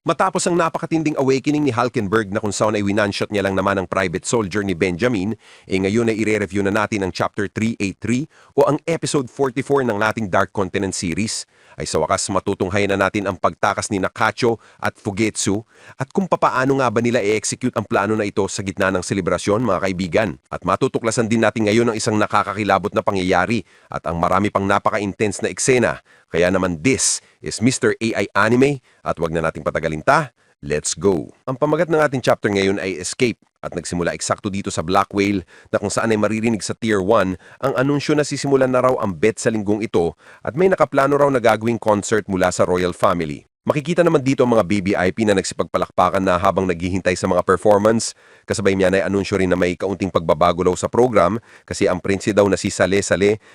Matapos ang napakatinding awakening ni Hulkenberg na kung saan ay winanshot niya lang naman ang private soldier ni Benjamin, ngayon ay ire-review na natin ang Chapter 383 o ang Episode 44 ng nating Dark Continent series. Ay sa wakas matutunghayan na natin ang pagtakas ni Nakacho at Fugetsu at kung papaano nga ba nila i-execute ang plano na ito sa gitna ng selebrasyon mga kaibigan. At matutuklasan din natin ngayon ang isang nakakakilabot na pangyayari at ang marami pang napaka-intense na eksena. Kaya naman this is Mr. AI Anime at wag na nating patagalin ta. Let's go! Ang pamagat ng ating chapter ngayon ay Escape at nagsimula eksakto dito sa Black Whale na kung saan ay maririnig sa Tier 1 ang anunsyo na sisimulan na raw ang bet sa linggong ito at may nakaplano raw na gagawing concert mula sa Royal Family. Makikita naman dito ang mga BBIP na nagsipagpalakpakan na habang naghihintay sa mga performance. Kasabay niyan ay anunsyo rin na may kaunting pagbabago daw sa program kasi ang prince daw na si Sale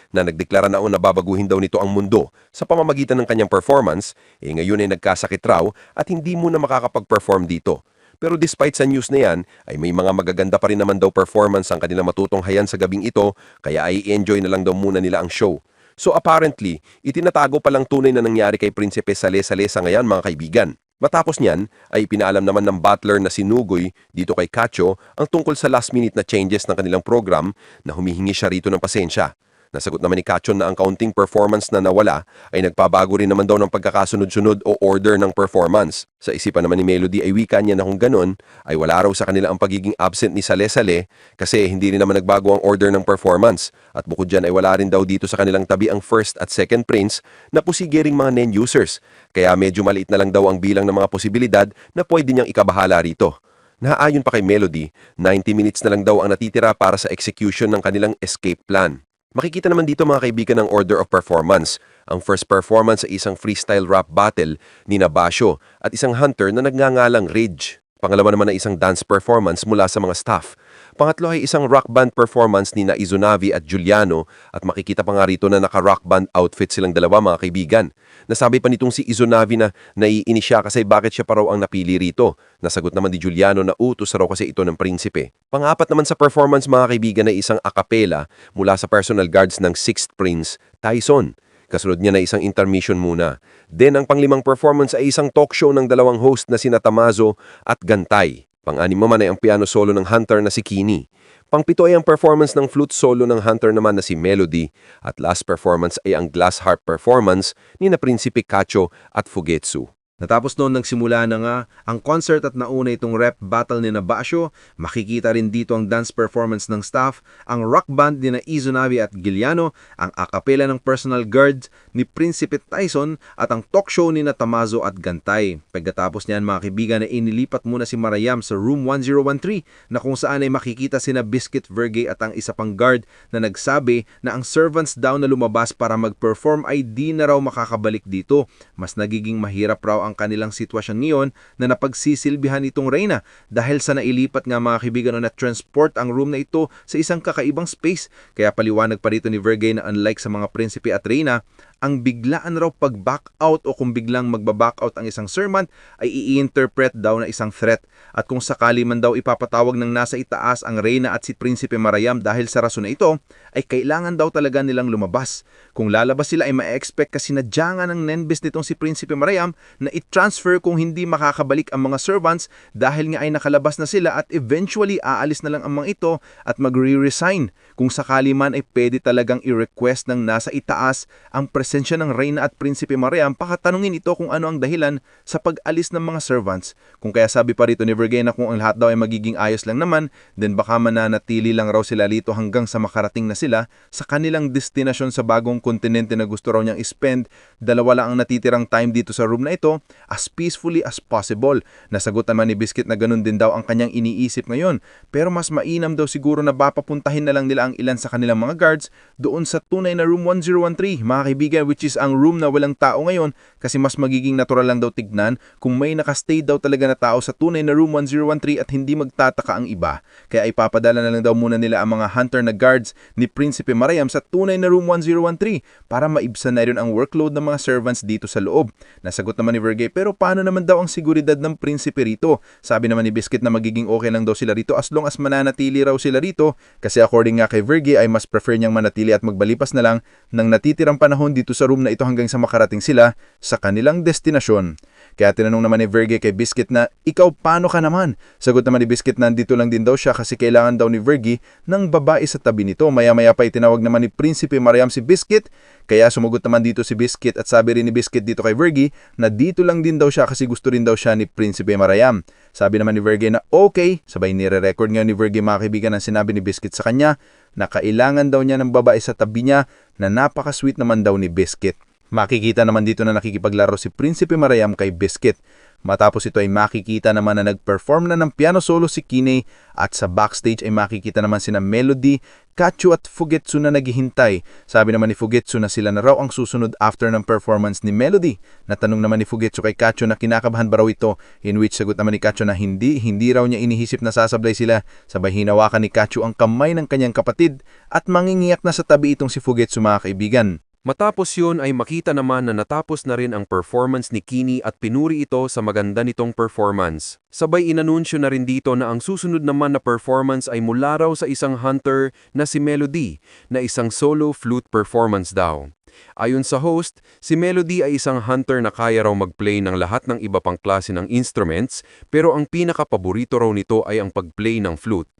na nagdeklara na babaguhin daw nito ang mundo sa pamamagitan ng kanyang performance, ngayon ay nagkasakit raw at hindi muna makakapag-perform dito. Pero despite sa news na yan, ay may mga magaganda pa rin naman daw performance ang kanilang matutunghayan sa gabing ito kaya ay enjoy na lang daw muna nila ang show. So apparently, itinatago palang tunay na nangyari kay Prinsipe Sale sa ngayon mga kaibigan. Matapos niyan, ay pinaalam naman ng butler na si Nugoy dito kay Kacho ang tungkol sa last minute na changes ng kanilang program na humihingi siya rito ng pasensya. Nasagot naman ni Kacho na ang kaunting performance na nawala ay nagpabago rin naman daw ng pagkakasunod-sunod o order ng performance. Sa isipan naman ni Melody ay wika niya na kung ganun ay wala raw sa kanila ang pagiging absent ni Sale kasi hindi rin naman nagbago ang order ng performance. At bukod dyan ay wala rin daw dito sa kanilang tabi ang first at second prince na pusigering mga non-users. Kaya medyo maliit na lang daw ang bilang ng mga posibilidad na pwede niyang ikabahala rito. Naayon pa kay Melody, 90 minutes na lang daw ang natitira para sa execution ng kanilang escape plan. Makikita naman dito mga kaibigan ng order of performance. Ang first performance ay isang freestyle rap battle ni Nabasho at isang hunter na nagngangalang Ridge. Pangalawa naman ay isang dance performance mula sa mga staff. Pangatlo ay isang rock band performance ni Izunavi at Giuliano at makikita pa nga rito na naka-rock band outfit silang dalawa mga kaibigan. Nasabi pa nitong si Izunavi na naiinis siya kasi bakit siya pa raw ang napili rito. Nasagot naman ni Giuliano na utos raw kasi ito ng prinsipe. Pangapat naman sa performance mga kaibigan ay isang a cappella mula sa personal guards ng 6th Prince, Tyson. Kasunod niya na isang intermission muna. Then ang panglimang performance ay isang talk show ng dalawang host na sina Tamazo at Gantay. Pang-anim naman ay ang piano solo ng Hunter na si Kini. Pang-pito ay ang performance ng flute solo ng Hunter naman na si Melody. At last performance ay ang glass harp performance ni na Prinsipe Kacho at Fugetsu. Natapos noon nagsimula na nga ang concert at nauna itong rap battle ni Nabasho. Makikita rin dito ang dance performance ng staff, ang rock band ni na Izunavi at Giuliano, ang a cappella ng personal guards ni Prinsipe Tyson at ang talk show ni na Tamazo at Gantay. Pagkatapos niyan mga kaibigan ay inilipat muna si Marayam sa room 1013 na kung saan ay makikita sina Biscuit Vergey at ang isa pang guard na nagsabi na ang servants daw na lumabas para mag-perform ay di na raw makakabalik dito. Mas nagiging mahirap raw ang kanilang sitwasyon ngayon na napagsisilbihan itong Reyna dahil sa nailipat nga mga kaibigan na transport ang room na ito sa isang kakaibang space. Kaya paliwanag pa rito ni Vergey na unlike sa mga prinsipe at Reyna, ang biglaan raw pag-back out o kung biglang magba-back out ang isang servant ay i-interpret daw na isang threat. At kung sakali man daw ipapatawag ng nasa itaas ang Reyna at si Prinsipe Marayam dahil sa rason na ito, ay kailangan daw talaga nilang lumabas. Kung lalabas sila ay ma-expect kasi nadya nga ng nenbis nitong si Prinsipe Marayam na i-transfer kung hindi makakabalik ang mga servants dahil nga ay nakalabas na sila at eventually aalis na lang ang mga ito at magre-resign. Kung sakali man ay pwede talagang i-request ng nasa itaas ang presensya ng Reyna at Prinsipe Marayam, pakatanungin ito kung ano ang dahilan sa pag-alis ng mga servants. Kung kaya sabi pa rito ni Vergey na kung ang lahat daw ay magiging ayos lang naman, then baka mananatili lang raw sila rito hanggang sa makarating na sila sa kanilang destinasyon sa bagong kontinente na gusto raw niyang spend. Dalawa lang ang natitirang time dito sa room na ito as peacefully as possible. Nasagot naman ni Biscuit na ganun din daw ang kanyang iniisip ngayon, pero mas mainam daw siguro na papapuntahin na lang nila ang ilan sa kanilang mga guards doon sa tunay na room 1013, mga kaibigan, which is ang room na walang tao ngayon kasi mas magiging natural lang daw tignan kung may nakastay daw talaga na tao sa tunay na room 1013 at hindi magtataka ang iba. Kaya ipapadala na lang daw muna nila ang mga hunter na guards ni Prinsipe Marayam sa tunay na room 1013 para maibsan na rin ang workload ng mga servants dito sa loob. Nasagot naman ni Vergey, pero paano naman daw ang seguridad ng prinsipe rito? Sabi naman ni Biscuit na magiging okay lang daw sila rito as long as mananatili raw sila rito kasi according nga kay Vergey ay mas prefer niyang manatili at magbalipas na lang ng natitirang panahon dito dito sa room na ito hanggang sa makarating sila sa kanilang destinasyon. Kaya tinanong naman ni Verge kay Biscuit na, ikaw paano ka naman? Sagot naman ni Biscuit na andito lang din daw siya kasi kailangan daw ni Verge ng babae sa tabi nito. Maya-maya pa itinawag naman ni Prinsipe Mariam si Biscuit, kaya sumagot naman dito si Biscuit at sabi rin ni Biscuit dito kay Verge na dito lang din daw siya kasi gusto rin daw siya ni Prinsipe Mariam. Sabi naman ni Verge na okay, sabay nire-record ngayon ni Verge mga kaibigan ang sinabi ni Biscuit sa kanya na kailangan daw niya ng babae sa tabi niya na napaka-sweet naman daw ni Biscuit. Makikita naman dito na nakikipaglaro si Prinsipe Mariam kay Biscuit. Matapos ito ay makikita naman na nag-perform na ng piano solo si Kinney at sa backstage ay makikita naman sina Melody, Kachu at Fugetsu na naghihintay. Sabi naman ni Fugetsu na sila na raw ang susunod after ng performance ni Melody. Natanong naman ni Fugetsu kay Kachu na kinakabahan ba raw ito, in which sagot naman ni Kachu na hindi raw niya inihisip na sasablay sila. Sabay hinawakan ni Kachu ang kamay ng kanyang kapatid at mangingiyak na sa tabi itong si Fugetsu mga kaibigan. Matapos yun ay makita naman na natapos na rin ang performance ni Kinney at pinuri ito sa maganda nitong performance. Sabay inanunsyo na rin dito na ang susunod naman na performance ay mula raw sa isang hunter na si Melody na isang solo flute performance daw. Ayon sa host, si Melody ay isang hunter na kaya raw mag-play ng lahat ng iba pang klase ng instruments pero ang pinaka-paborito raw nito ay ang pag-play ng flute.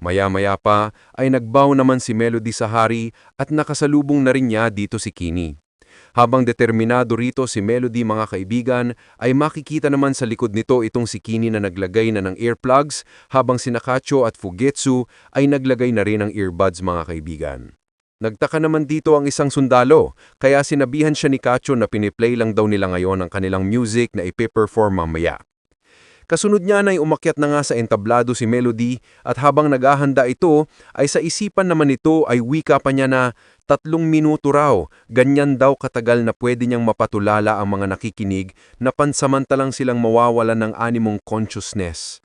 Maya-maya pa ay nagbow naman si Melody sa hari at nakasalubong na rin niya dito si Kinney. Habang determinado rito si Melody mga kaibigan, ay makikita naman sa likod nito itong si Kinney na naglagay na ng earplugs habang si Kacho at Fugetsu ay naglagay na rin ng earbuds mga kaibigan. Nagtaka naman dito ang isang sundalo, kaya sinabihan siya ni Kacho na piniplay lang daw nila ngayon ang kanilang music na ipe-perform mamaya. Kasunod niya ay umakyat na nga sa entablado si Melody at habang naghahanda ito ay sa isipan naman nito ay wika pa niya na 3 minuto raw, ganyan daw katagal na pwede niyang mapatulala ang mga nakikinig na pansamantalang silang mawawalan ng animong consciousness.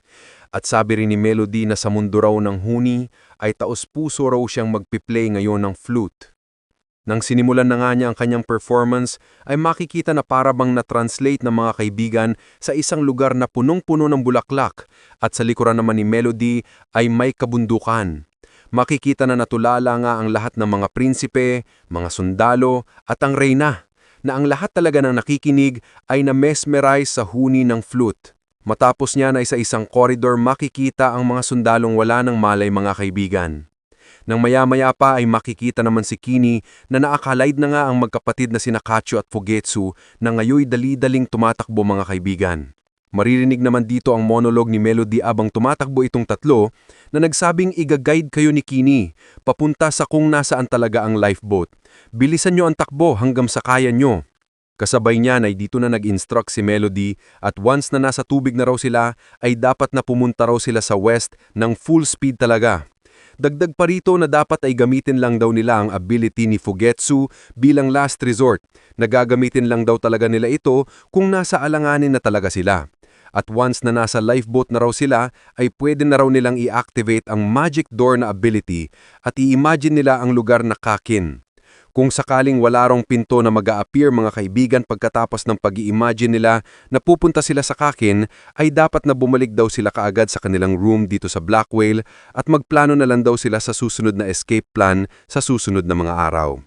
At sabi rin ni Melody na sa mundo raw ng huni ay taos-puso raw siyang magpiplay ngayon ng flute. Nang sinimulan na nga niya ang kanyang performance, ay makikita na para bang na-translate ng mga kaibigan sa isang lugar na punong-puno ng bulaklak at sa likuran naman ni Melody ay may kabundukan. Makikita na natulala nga ang lahat ng mga prinsipe, mga sundalo at ang reyna, na ang lahat talaga ng nakikinig ay na-mesmerize sa huni ng flute. Matapos niya na sa isang koridor makikita ang mga sundalong wala ng malay mga kaibigan. Nang maya-maya pa ay makikita naman si Kinney na naakalaid na nga ang magkapatid na sina Kacho at Fugetsu na ngayoy dali-daling tumatakbo mga kaibigan. Maririnig naman dito ang monolog ni Melody abang tumatakbo itong tatlo na nagsabing iga-guide kayo ni Kinney papunta sa kung nasaan talaga ang lifeboat. Bilisan nyo ang takbo hanggang sa kaya nyo. Kasabay niyan ay dito na nag-instruct si Melody at once na nasa tubig na raw sila ay dapat na pumunta raw sila sa west ng full speed talaga. Dagdag pa rito na dapat ay gamitin lang daw nila ang ability ni Fugetsu bilang last resort. Nagagamitin lang daw talaga nila ito kung nasa alanganin na talaga sila. At once na nasa lifeboat na raw sila, ay pwede na raw nilang i-activate ang magic door na ability at i-imagine nila ang lugar na Kakin. Kung sakaling wala rong pinto na mag-a-appear mga kaibigan pagkatapos ng pag-i-imagine nila na pupunta sila sa Kakin, ay dapat na bumalik daw sila kaagad sa kanilang room dito sa Black Whale at magplano na lang daw sila sa susunod na escape plan sa susunod na mga araw.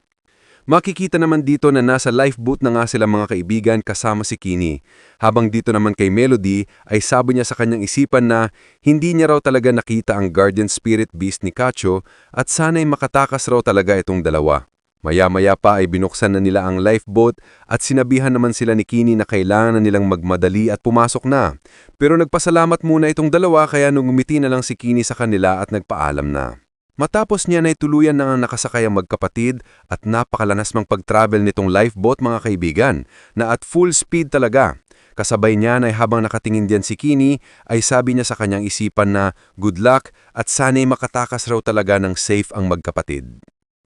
Makikita naman dito na nasa lifeboat na nga sila mga kaibigan kasama si Kinney. Habang dito naman kay Melody ay sabi niya sa kanyang isipan na hindi niya raw talaga nakita ang guardian spirit beast ni Kacho at sana'y makatakas raw talaga itong dalawa. Maya-maya pa ay binuksan na nila ang lifeboat at sinabihan naman sila ni Kinney na kailangan na nilang magmadali at pumasok na. Pero nagpasalamat muna itong dalawa kaya nung ngumiti na lang si Kinney sa kanila at nagpaalam na. Matapos niya na tuluyan na ang nakasakay ang magkapatid at napakalanas mang pag-travel nitong lifeboat mga kaibigan na at full speed talaga. Kasabay niya ay habang nakatingin diyan si Kinney ay sabi niya sa kanyang isipan na good luck at sana'y makatakas raw talaga ng safe ang magkapatid.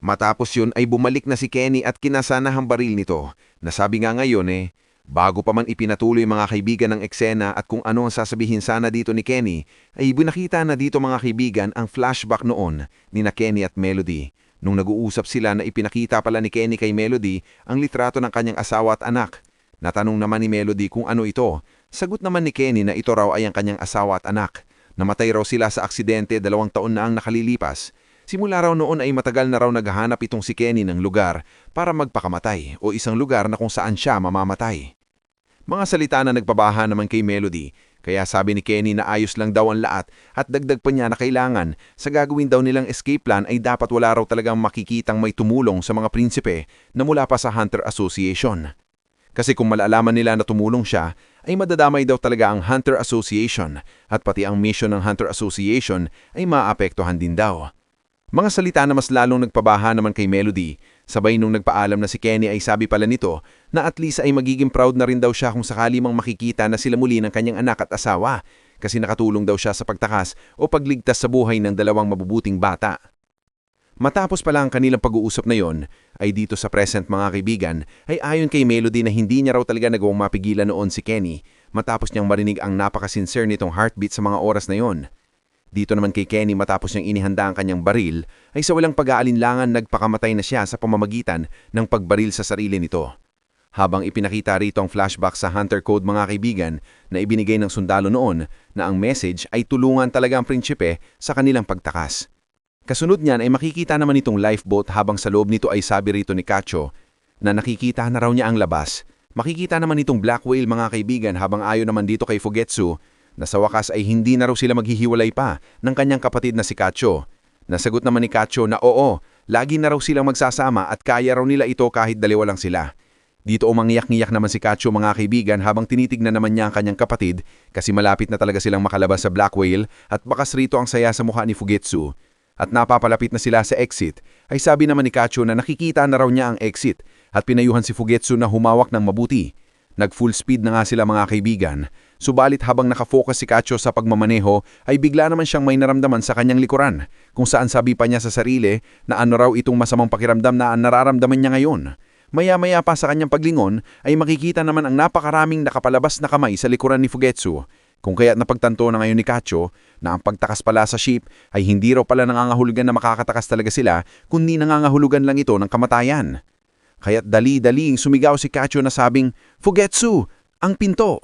Matapos yun ay bumalik na si Kenny at kinasana ang baril nito. Nasabi nga ngayon bago pa man ipinatuloy mga kaibigan ng eksena at kung ano ang sasabihin sana dito ni Kenny, ay binakita na dito mga kaibigan ang flashback noon ni na Kenny at Melody. Nung nag-uusap sila na ipinakita pala ni Kenny kay Melody ang litrato ng kanyang asawa at anak. Natanong naman ni Melody kung ano ito. Sagot naman ni Kenny na ito raw ay ang kanyang asawa at anak. Namatay raw sila sa aksidente 2 taon na ang nakalilipas. Simula raw noon ay matagal na raw naghahanap itong si Kenny ng lugar para magpakamatay o isang lugar na kung saan siya mamamatay. Mga salita na nagpabaha naman kay Melody, kaya sabi ni Kenny na ayos lang daw ang lahat at dagdag pa niya na kailangan sa gagawin daw nilang escape plan ay dapat wala raw talagang makikitang may tumulong sa mga prinsipe na mula pa sa Hunter Association. Kasi kung malalaman nila na tumulong siya, ay madadamay daw talaga ang Hunter Association at pati ang mission ng Hunter Association ay maapektuhan din daw. Mga salita na mas lalong nagpabaha naman kay Melody, sabay nung nagpaalam na si Kenny ay sabi pala nito na at least ay magiging proud na rin daw siya kung sakali mang makikita na sila muli ng kanyang anak at asawa kasi nakatulong daw siya sa pagtakas o pagligtas sa buhay ng dalawang mabubuting bata. Matapos pala ang kanilang pag-uusap na yon, ay dito sa present mga kaibigan, ay ayon kay Melody na hindi niya raw talaga nagawang mapigilan noon si Kenny matapos niyang marinig ang napaka-sincere nitong heartbeat sa mga oras na yon. Dito naman kay Kenny matapos niyang inihanda ang kanyang baril, ay sa walang pag-aalinlangan nagpakamatay na siya sa pamamagitan ng pagbaril sa sarili nito. Habang ipinakita rito ang flashback sa Hunter Code mga kaibigan na ibinigay ng sundalo noon na ang message ay tulungan talaga ang prinsipe sa kanilang pagtakas. Kasunod niyan ay makikita naman itong lifeboat habang sa loob nito ay sabi rito ni Cacho na nakikita na raw niya ang labas. Makikita naman itong black whale mga kaibigan habang ayon naman dito kay Fugetsu na sa wakas ay hindi na raw sila maghihiwalay pa ng kanyang kapatid na si Cacho. Nasagot naman ni Cacho na oo, lagi na raw silang magsasama at kaya raw nila ito kahit dalawa lang sila. Dito umangiyak-ngiyak naman si Cacho mga kaibigan habang tinitignan naman niya ang kanyang kapatid kasi malapit na talaga silang makalabas sa black whale at bakas rito ang saya sa mukha ni Fugetsu. At napapalapit na sila sa exit, ay sabi naman ni Cacho na nakikita na raw niya ang exit at pinayuhan si Fugetsu na humawak ng mabuti. Nag-full speed na nga sila mga kaibigan, subalit habang nakafocus si Cacho sa pagmamaneho ay bigla naman siyang may naramdaman sa kanyang likuran, kung saan sabi pa niya sa sarili na ano raw itong masamang pakiramdam na nararamdaman niya ngayon. Maya-maya pa sa kanyang paglingon ay makikita naman ang napakaraming nakapalabas na kamay sa likuran ni Fugetsu. Kung kaya't napagtanto na ngayon ni Cacho na ang pagtakas pala sa ship ay hindi raw pala nangangahulugan na makakatakas talaga sila kundi nangangahulugan lang ito ng kamatayan. Kaya't dali-daling sumigaw si Cacho na sabing, "Fugetsu! Ang pinto!"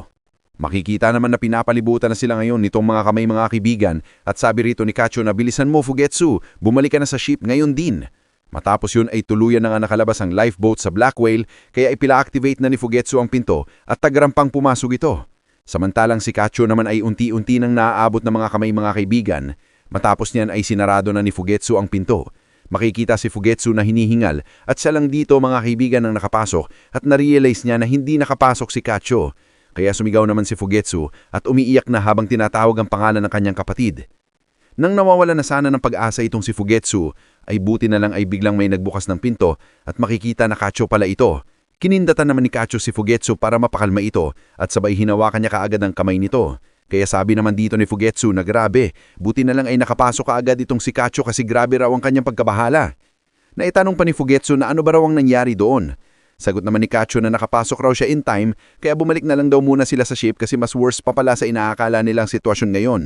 Makikita naman na pinapalibutan na sila ngayon nitong mga kamay mga kaibigan at sabi rito ni Cacho na bilisan mo Fugetsu, bumalik ka na sa ship ngayon din. Matapos yun ay tuluyan na nga nakalabas ang lifeboat sa Black Whale kaya ipila-activate na ni Fugetsu ang pinto at tagrampang pumasok ito. Samantalang si Cacho naman ay unti-unti nang naaabot ng mga kamay mga kaibigan. Matapos niyan ay sinarado na ni Fugetsu ang pinto. Makikita si Fugetsu na hinihingal at siya lang dito mga kaibigan ang nakapasok at narealize niya na hindi nakapasok si Cacho. Kaya sumigaw naman si Fugetsu at umiiyak na habang tinatawag ang pangalan ng kanyang kapatid. Nang nawawala na sana ng pag-asa itong si Fugetsu, ay buti na lang ay biglang may nagbukas ng pinto at makikita na Cacho pala ito. Kinindatan naman ni Cacho si Fugetsu para mapakalma ito at sabay hinawakan niya kaagad ang kamay nito. Kaya sabi naman dito ni Fugetsu na grabe, buti na lang ay nakapasok kaagad itong si Cacho kasi grabe raw ang kanyang pagkabahala. Naitanong pa ni Fugetsu na ano ba raw ang nangyari doon. Sagot naman ni Cacho na nakapasok raw siya in time kaya bumalik na lang daw muna sila sa ship kasi mas worse pa pala sa inaakala nilang sitwasyon ngayon.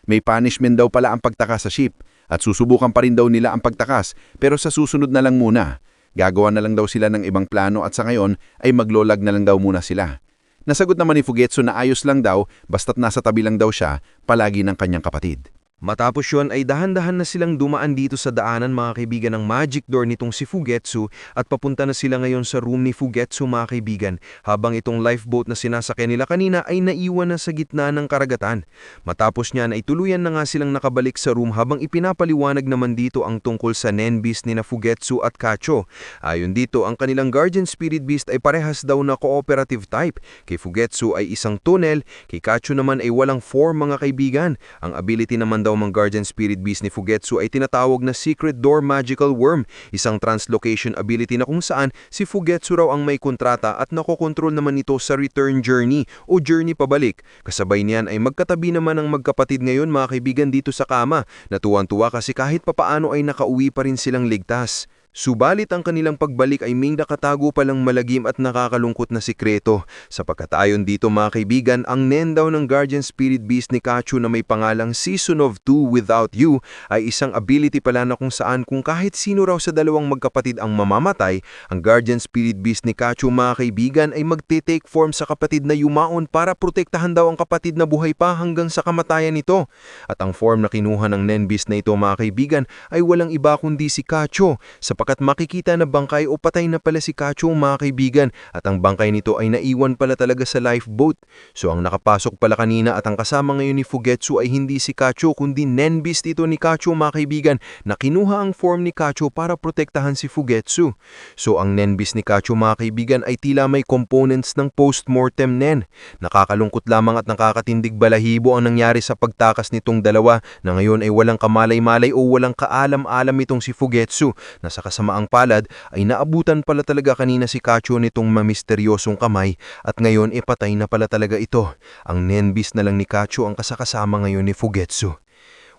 May punishment daw pala ang pagtakas sa ship at susubukan pa rin daw nila ang pagtakas pero sa susunod na lang muna. Gagawa na lang daw sila ng ibang plano at sa ngayon ay maglolag na lang daw muna sila. Nasagot naman ni Fugetsu na ayos lang daw basta't nasa tabi lang daw siya palagi ng kanyang kapatid. Matapos yun ay dahan-dahan na silang dumaan dito sa daanan mga kaibigan ng magic door nitong si Fugetsu at papunta na sila ngayon sa room ni Fugetsu mga kaibigan habang itong lifeboat na sinasakyan nila kanina ay naiwan na sa gitna ng karagatan. Matapos niyan ay tuluyan na nga silang nakabalik sa room habang ipinapaliwanag naman dito ang tungkol sa Nen Beast ni na Fugetsu at Cacho. Ayon dito ang kanilang Guardian Spirit Beast ay parehas daw na cooperative type. Kay Fugetsu ay isang tunnel, kay Cacho naman ay walang form mga kaibigan. Ang ability naman daw ang Guardian Spirit Beast ni Fugetsu ay tinatawag na Secret Door Magical Worm, isang translocation ability na kung saan si Fugetsu raw ang may kontrata at nakokontrol naman ito sa return journey o journey pabalik. Kasabay niyan ay magkatabi naman ang magkapatid ngayon mga kaibigan dito sa kama, natuwan-tuwa kasi kahit papaano ay nakauwi pa rin silang ligtas. Subalit ang kanilang pagbalik ay may nakatago palang malagim at nakakalungkot na sikreto. Sapagkat ayon dito mga kaibigan, ang nen daw ng Guardian Spirit Beast ni Kachu na may pangalang Season of Two Without You ay isang ability pala na kung saan kung kahit sino raw sa dalawang magkapatid ang mamamatay, ang Guardian Spirit Beast ni Kachu mga kaibigan ay magte-take form sa kapatid na yumaon para protektahan daw ang kapatid na buhay pa hanggang sa kamatayan nito. At ang form na kinuha ng Nen Beast na ito mga kaibigan ay walang iba kundi si Kachu, sapagkat makikita na bangkay o patay na pala si Kachu mga kaibigan at ang bangkay nito ay naiwan pala talaga sa lifeboat. So ang nakapasok pala kanina at ang kasama ngayon ni Fugetsu ay hindi si Kachu kundi Nen Beast ito ni Kachu mga kaibigan na kinuha ang form ni Kachu para protektahan si Fugetsu. So ang Nen Beast ni Kachu mga kaibigan ay tila may components ng post-mortem Nen. Nakakalungkot lamang at nakakatindig balahibo ang nangyari sa pagtakas nitong dalawa na ngayon ay walang kamalay-malay o walang kaalam-alam itong si Fugetsu na sa kasamaang palad ay naabutan pala talaga kanina si Kachu nitong mamisteryosong kamay at ngayon ipatay na pala talaga ito. Ang Nen Beast na lang ni Kachu ang kasakasama ngayon ni Fugetsu.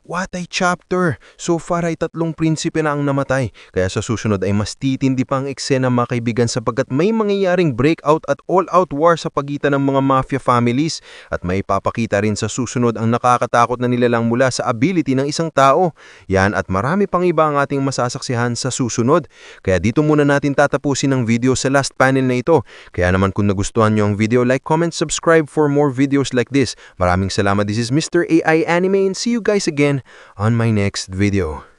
What a chapter! So far ay 3 prinsipe na ang namatay. Kaya sa susunod ay mas titindi pa ang eksena mga kaibigan sapagkat may mangyayaring breakout at all-out war sa pagitan ng mga mafia families at may papakita rin sa susunod ang nakakatakot na nilalang mula sa ability ng isang tao. Yan at marami pang iba ang ating masasaksihan sa susunod. Kaya dito muna natin tatapusin ang video sa last panel na ito. Kaya naman kung nagustuhan nyo ang video, like, comment, subscribe for more videos like this. Maraming salamat. This is Mr. AI Anime and see you guys again on my next video.